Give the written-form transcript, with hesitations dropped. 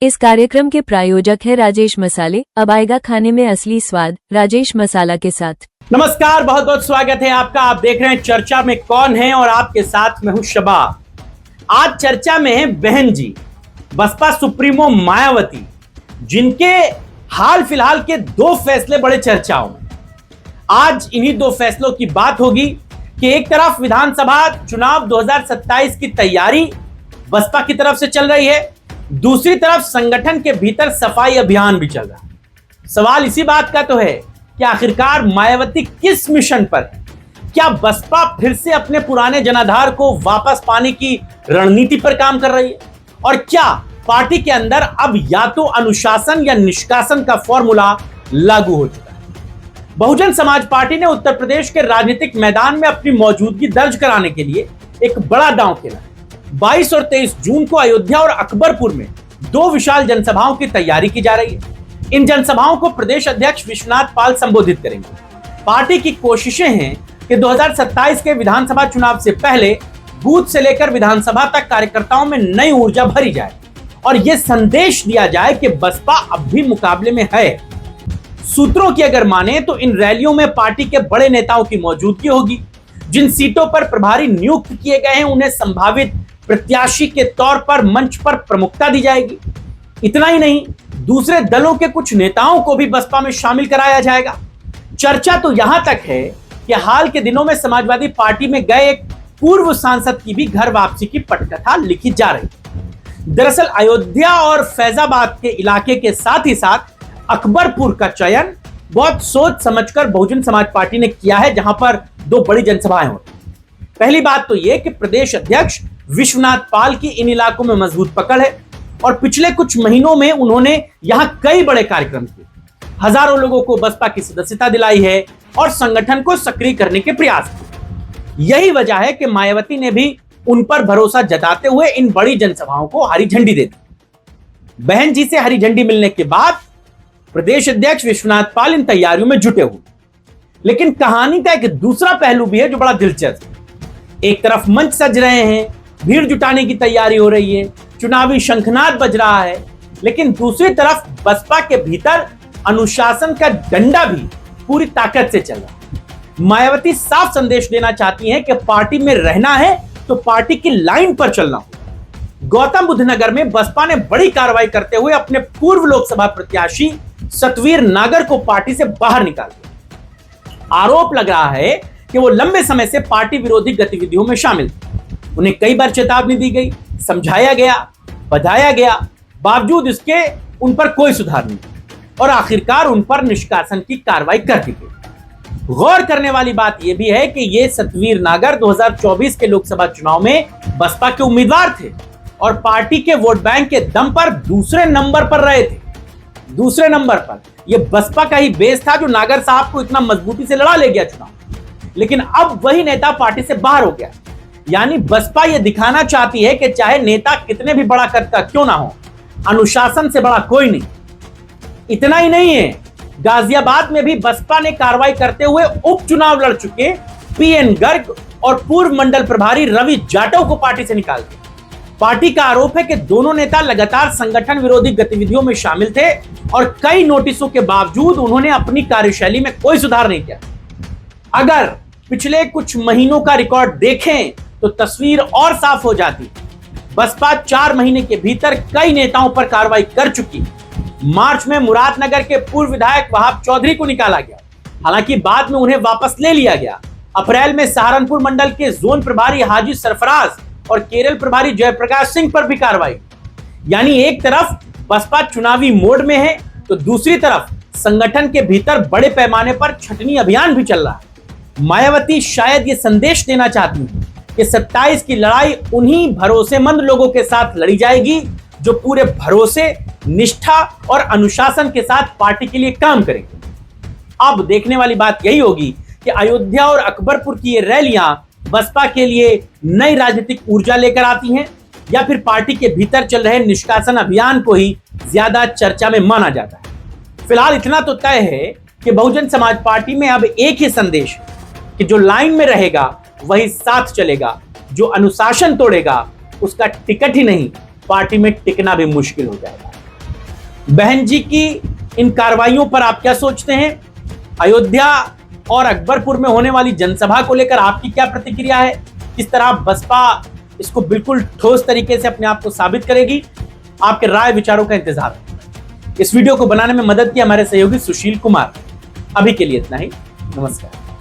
इस कार्यक्रम के प्रायोजक है राजेश मसाले। अब आएगा खाने में असली स्वाद राजेश मसाला के साथ। नमस्कार, बहुत बहुत स्वागत है आपका। आप देख रहे हैं चर्चा में कौन है और आपके साथ मैं हूं शबा। आज चर्चा में है बहन जी, बसपा सुप्रीमो मायावती, जिनके हाल फिलहाल के दो फैसले बड़े चर्चाओं में। आज इन्हीं दो फैसलों की बात होगी कि एक तरफ विधानसभा चुनाव 2027 की तैयारी बसपा की तरफ से चल रही है, दूसरी तरफ संगठन के भीतर सफाई अभियान भी चल रहा है। सवाल इसी बात का तो है कि आखिरकार मायावती किस मिशन पर है? क्या बसपा फिर से अपने पुराने जनाधार को वापस पाने की रणनीति पर काम कर रही है? और क्या पार्टी के अंदर अब या तो अनुशासन या निष्कासन का फॉर्मूला लागू हो चुका है? बहुजन समाज पार्टी ने उत्तर प्रदेश के राजनीतिक मैदान में अपनी मौजूदगी दर्ज कराने के लिए एक बड़ा दांव खेला है। 22 और 23 जून को अयोध्या और अकबरपुर में दो विशाल जनसभाओं की तैयारी की जा रही है। इन जनसभाओं को प्रदेश अध्यक्ष विश्वनाथ पाल संबोधित करेंगे। पार्टी की कोशिशें हैं कि 2027 के विधानसभा चुनाव से पहले बूथ से लेकर विधानसभा तक कार्यकर्ताओं में नई ऊर्जा भरी जाए और यह संदेश दिया जाए कि बसपा अब भी मुकाबले में है। सूत्रों की अगर माने तो इन रैलियों में पार्टी के बड़े नेताओं की मौजूदगी होगी। जिन सीटों पर प्रभारी नियुक्त किए गए हैं उन्हें संभावित प्रत्याशी के तौर पर मंच पर प्रमुखता दी जाएगी। इतना ही नहीं, दूसरे दलों के कुछ नेताओं को भी बसपा में शामिल कराया जाएगा। चर्चा तो यहां तक है कि हाल के दिनों में समाजवादी पार्टी में गए एक पूर्व सांसद की भी घर वापसी की पटकथा लिखी जा रही है। दरअसल अयोध्या और फैजाबाद के इलाके के साथ ही साथ अकबरपुर का चयन बहुत सोच समझकर बहुजन समाज पार्टी ने किया है, जहां पर दो बड़ी जनसभाएं होती। पहली बात तो यह कि प्रदेश अध्यक्ष विश्वनाथ पाल की इन इलाकों में मजबूत पकड़ है और पिछले कुछ महीनों में उन्होंने यहां कई बड़े कार्यक्रम किए, हजारों लोगों को बसपा की सदस्यता दिलाई है और संगठन को सक्रिय करने के प्रयास किए। यही वजह है कि मायावती ने भी उन पर भरोसा जताते हुए इन बड़ी जनसभाओं को हरी झंडी दे दी। बहन जी से हरी झंडी मिलने के बाद प्रदेश अध्यक्ष विश्वनाथ पाल इन तैयारियों में जुटे हुए। लेकिन कहानी का एक दूसरा पहलू भी है जो बड़ा दिलचस्प है। एक तरफ मंच सज रहे हैं, भीड़ जुटाने की तैयारी हो रही है, चुनावी शंखनाद बज रहा है, लेकिन दूसरी तरफ बसपा के भीतर अनुशासन का डंडा भी पूरी ताकत से चल रहा है। मायावती साफ संदेश देना चाहती हैं कि पार्टी में रहना है तो पार्टी की लाइन पर चलना होगा। गौतम बुद्ध नगर में बसपा ने बड़ी कार्रवाई करते हुए अपने पूर्व लोकसभा प्रत्याशी सतवीर नागर को पार्टी से बाहर निकाल दिया। आरोप लग रहा है कि वो लंबे समय से पार्टी विरोधी गतिविधियों में शामिल थे। उन्हें कई बार चेतावनी दी गई, समझाया गया, बधाया गया, बावजूद इसके उन पर कोई सुधार नहीं और आखिरकार उन पर निष्कासन की कार्रवाई कर दी गई। गौर करने वाली बात यह भी है कि ये सतवीर नागर 2024 के लोकसभा चुनाव में बसपा के उम्मीदवार थे और पार्टी के वोट बैंक के दम पर दूसरे नंबर पर रहे थे। दूसरे नंबर पर यह बसपा का ही बेस था जो नागर साहब को इतना मजबूती से लड़ा ले गया चुनाव। लेकिन अब वही नेता पार्टी से बाहर हो गया। यानी बसपा यह दिखाना चाहती है कि चाहे नेता कितने भी बड़ा करता क्यों ना हो, अनुशासन से बड़ा कोई नहीं। इतना ही नहीं है, गाजियाबाद में भी बसपा ने कार्रवाई करते हुए उपचुनाव लड़ चुके पीएन गर्ग और पूर्व मंडल प्रभारी रवि जाटव को पार्टी से निकाल दिया। पार्टी का आरोप है कि दोनों नेता लगातार संगठन विरोधी गतिविधियों में शामिल थे और कई नोटिसों के बावजूद उन्होंने अपनी कार्यशैली में कोई सुधार नहीं किया। अगर पिछले कुछ महीनों का रिकॉर्ड देखें तो तस्वीर और साफ हो जाती। बसपा 4 महीने के भीतर कई नेताओं पर कार्रवाई कर चुकी। मार्च में मुरादनगर के पूर्व विधायक वहाब चौधरी को निकाला गया, हालांकि बाद में उन्हें वापस ले लिया गया। अप्रैल में सहारनपुर मंडल के जोन प्रभारी हाजी सरफराज और केरल प्रभारी जयप्रकाश सिंह पर भी कार्रवाई। यानी एक तरफ बसपा चुनावी मोड में है तो दूसरी तरफ संगठन के भीतर बड़े पैमाने पर छटनी अभियान भी चल रहा है। मायावती शायद ये संदेश देना चाहती है कि 27 की लड़ाई उन्हीं भरोसेमंद लोगों के साथ लड़ी जाएगी जो पूरे भरोसे, निष्ठा और अनुशासन के साथ पार्टी के लिए काम करेंगे। अब देखने वाली बात यही होगी कि अयोध्या और अकबरपुर की ये रैलियां बसपा के लिए नई राजनीतिक ऊर्जा लेकर आती हैं या फिर पार्टी के भीतर चल रहे निष्कासन अभियान को ही ज्यादा चर्चा में माना जाता है। फिलहाल इतना तो तय है कि बहुजन समाज पार्टी में अब एक ही संदेश है कि जो लाइन में रहेगा वही साथ चलेगा, जो अनुशासन तोड़ेगा उसका टिकट ही नहीं पार्टी में टिकना भी मुश्किल हो जाएगा। बहन जी की इन कार्रवाइयों पर आप क्या सोचते हैं? अयोध्या और अकबरपुर में होने वाली जनसभा को लेकर आपकी क्या प्रतिक्रिया है? किस तरह बसपा इसको बिल्कुल ठोस तरीके से अपने आप को साबित करेगी? आपके राय विचारों का इंतजार है। इस वीडियो को बनाने में मदद की हमारे सहयोगी सुशील कुमार। अभी के लिए इतना ही, नमस्कार।